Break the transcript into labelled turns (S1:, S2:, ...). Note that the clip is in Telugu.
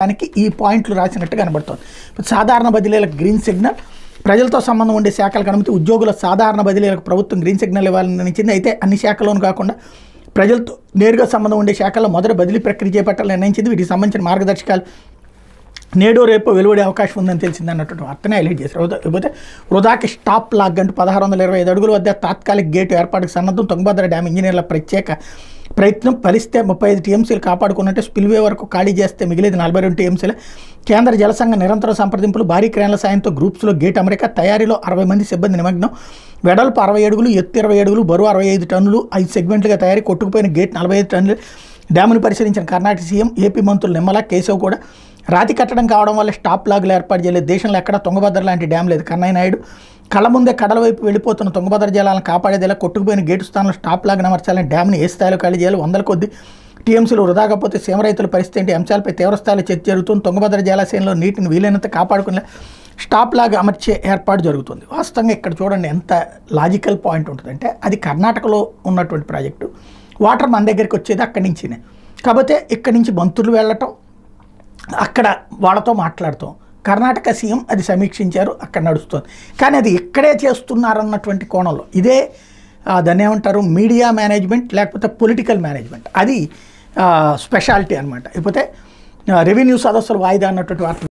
S1: చెప్పడానికి ఈ పాయింట్లు రాసినట్టు కనబడుతుంది. సాధారణ బదిలీలకు గ్రీన్ సిగ్నల్, ప్రజలతో సంబంధం ఉండే శాఖలకు అనుమతి, ఉద్యోగుల సాధారణ బదిలీలకు ప్రభుత్వం గ్రీన్ సిగ్నల్ ఇవ్వాలని నిర్ణయించింది. అయితే అన్ని శాఖల్లోనూ కాకుండా ప్రజలతో నేరుగా సంబంధం ఉండే శాఖల్లో మొదట బదిలీ ప్రక్రియ చేపట్టాలని నిర్ణయించింది. వీటికి సంబంధించిన మార్గదర్శకాలు నేడో రేపు వెలువడే అవకాశం ఉందని తెలిసింది అన్నట్టు వార్తనే హైలైట్ చేశారు. లేకపోతే వృధాకి స్టాప్ లాగ్ అంటూ 1625 అడుగుల వద్ద తాత్కాలిక గేటు ఏర్పాటుకు సన్నద్ధం, తుంగభద్ర డ్యామ్ ఇంజనీర్ల ప్రత్యేక ప్రయత్నం, ఫలిస్తే 35 టీఎంసీలు కాపాడుకున్నట్టే, స్పిల్వే వరకు ఖాళీ చేస్తే మిగిలేదు 42 టీఎంసీలే. కేంద్ర జలసంఘ నిరంతర సంప్రదింపులు, భారీ క్రేన్ల సాయంతో గ్రూప్స్లో గేట్ అమరిక, తయారీలో 60 మంది సిబ్బంది నిమగ్నం, వెడల్పు 60 అడుగులు, ఎత్తు 20 అడుగులు, బరువు 65 టన్నులు, 5 సెగ్మెంట్లుగా తయారీ, కొట్టుకుపోయిన గేట్ 45 టన్నులు. డ్యామును పరిశీలించిన కర్ణాటక సీఎం, ఏపీ మంత్రులు నిమ్మల, కేశవ్ కూడా రాతి కట్టడం కావడం వల్ల స్టాప్ లాగులు ఏర్పాటు చేయలేదు. దేశంలో ఎక్కడ తుంగభద్ర లాంటి డ్యామ్ లేదు. కన్నయ్య నాయుడు, కళ్ళ ముందే కడల వైపు వెళ్ళిపోతున్న తుంగభద్ర జలాలను కాపాడేదిలా కొట్టుకుపోయిన గేటు స్థానంలో స్టాప్ లాగ్ అమర్చాలని, డ్యామ్ని ఏ స్థాయిలో ఖాళీ చేయాలి, 100 కొద్ది టీఎంసీలు వృధాకపోతే సీమ రైతుల పరిస్థితి ఏంటి అంశాలపై తీవ్రస్థాయిలో చర్చ జరుగుతుంది. తుంగభద్ర జలాశయంలో నీటిని వీలైనంత కాపాడుకునే స్టాప్ లాగ్ అమర్చే ఏర్పాటు జరుగుతుంది. వాస్తవంగా ఇక్కడ చూడండి ఎంత లాజికల్ పాయింట్ ఉంటుందంటే, అది కర్ణాటకలో ఉన్నటువంటి ప్రాజెక్టు, వాటర్ మన దగ్గరికి వచ్చేది అక్కడి నుంచినే. కాకపోతే ఇక్కడి నుంచి మంత్రులు వెళ్ళటం, అక్కడ వాళ్ళతో మాట్లాడతాం, కర్ణాటక సీఎం అది సమీక్షించారు, అక్కడ నడుస్తుంది. కానీ అది ఇక్కడే చేస్తున్నారన్నటువంటి కోణంలో ఇదే దాన్ని ఏమంటారు, మీడియా మేనేజ్మెంట్ లేకపోతే పొలిటికల్ మేనేజ్మెంట్, అది స్పెషాలిటీ అనమాట. లేకపోతే రెవెన్యూ సదస్సులు వాయిదా అన్నటువంటి వార్త